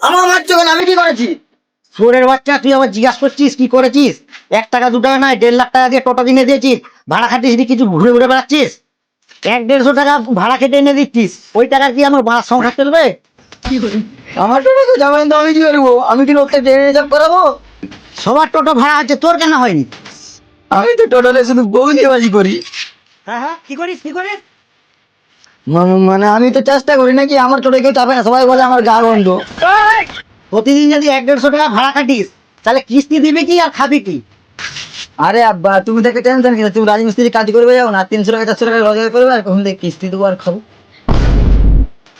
আমার মারছো কেন? আমি কি করেছি? চোরের বাচ্চা, তুই আবার জিজ্ঞাসা করছিস কি করেছিস? 1 টাকা 2 টাকা নয়, 1.5 লাখ টাকা দিয়ে টোটো কিনে দিয়েছিস, ভাড়া খাটিস নি, কিছু ঘুরে ঘুরে বেড়াচ্ছিস। 100-150 টাকা ভাড়া খেটে এনে দিচ্ছিস, ওই টাকা কি আমার সংসার চলবে? আমার টোটো তো যাবেন, তো আমি কি করবো? আমি কি লোককে ট্রেনে রিজার্ভ করাবো? সবার টোটো ভাড়া আছে, তোর কেন হয়নি? আমি তো টোটোতে শুধু বউদিবাজি করি। হ্যাঁ হ্যাঁ, কি করিস কি করিস? মানে আমি তো চেষ্টা করি নাকি আমার টোটো কেউ চাপে না, সবাই বলে আমার গা গন্ধ। প্রতিদিন যদি 100-150 টাকা ভাড়া খাটিস, তাহলে কিস্তি দিবি কি আর খাবি কি? আরে আব্বা, তুমি দেখে টেনশন কিনা? তুমি রাজমিস্ত্রি কাজ করবে যাও না, 300 টাকা 400 টাকা রোজগার করবে, আর কখন থেকে কিস্তি দেবো আর খাবো?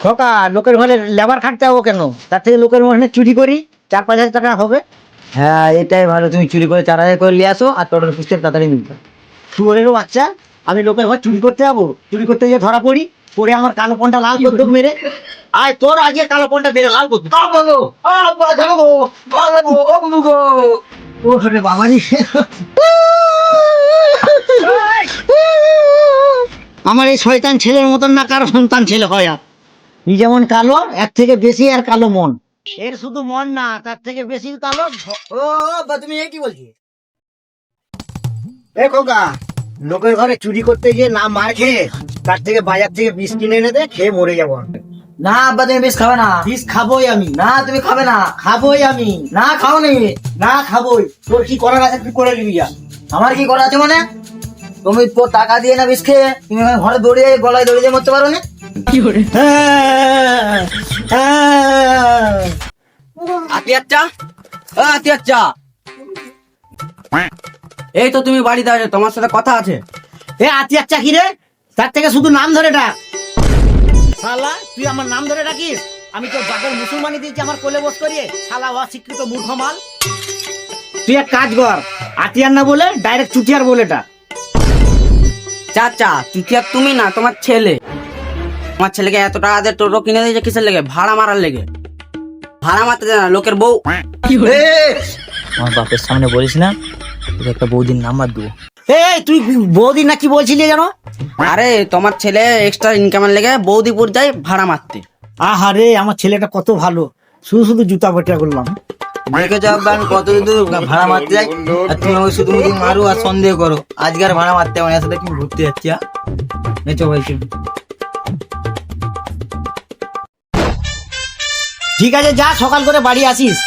খোকা, লোকের ঘরে লেবার খাটতে যাবো কেন? তার থেকে লোকের মনে চুরি করি, 4-5 হাজার টাকা হবে। হ্যাঁ, এটাই ভালো, তুমি চুরি করে 4,000 করে নিয়ে আসো, আর টোটোর কিস্তি তাড়াতাড়ি মিলবে। শুয়োরেরও বাচ্চা, আমি লোকের ঘর চুরি করতে যাবো? চুরি করতে গিয়ে ধরা পড়ি, পরে আমার কালো পনটা লাল করতো মেরে। আয়, তোর আজকে কালো পনটা মেরে লাল করতো। ওরে বাবারি, আমার এই শয়তান ছেলের মতন না কারো সন্তান ছেলে হয়। আর তুই যেমন কালো, এর থেকে বেশি আর কালো মন। এর শুধু মন না, তার থেকে বেশি কালো। ও আব্বা, তুমি এ কি বলছি? এ খোকা, লোকের ঘরে চুরি করতে গিয়ে না মার খেয়ে, তার থেকে বাজার থেকে বিষ কিনে এনে দে, খেয়ে মরে যাবো। না আব্বা, তুমি বেশ খাবে না। বিষ খাবোই আমি। না, তুমি খাবে না। খাবোই আমি। না, খাও নি। না খাবোই। তোর কি করার আছে তুই করে নিবি যা। আমার কি করা আছে মানে? তুমি তো টাকা দিয়ে না বিষ খেয়ে, তুমি এখন ঘরে দৌড়িয়ে গলায় দড়িয়ে মরতে পারো না? আতি আচ্ছা, আতি আচ্ছা, এই তো তুমি বাড়িতে আছো, তোমার সাথে কথা আছে। এ আতি আচ্ছা কি রে? তার থেকে শুধু নাম ধরে ডাক। শালা, তুই আমার নাম ধরে ডাকিস? আমি তো বাপের মুসলমানি দিয়েছি আমার কোলে বস করিয়ে। শালা অশিক্ষিত মূর্খ মাল। তুই এক কাজ কর, আতিয়ার না বলে ডাইরেক্ট চুটিয়ার বলে ডাক। চাচা, চুটিয়া তুমি না, তোমার ছেলে। তোমার ছেলেকে এত টাকা দিয়ে টোটো কিনে দিয়েছে কিসের লেগে? ভাড়া মারার লেগে। ভাড়া মারতে দেয় না, লোকের বউ। আমার বাপের সামনে বলিস না, তোকে একটা বৌদির নাম্বার দেবো। এই তুই বৌদি না কি বলছিলি জানো? আরে তোমার ছেলে এক্সট্রা ইনকামের লেগে বৌদিপুর যায় ভাড়া মারতে। আহারে, আমার ছেলেটা কত ভালো, শুধু শুধু জুতা বটা করলাম। দেখে যাও আমি কত দূর ভাড়া মারতে যাই, আর তুমি আমাকে শুধু শুধু মারো আর সন্দেহ করো। আজকে আর ভাড়া মারতে হবে না, এর সাথে তুমি ঘুরতে যাচ্ছি। নেচো ভাই তুমি। ঠিক আছে, যা, সকাল করে বাড়ি আসিস।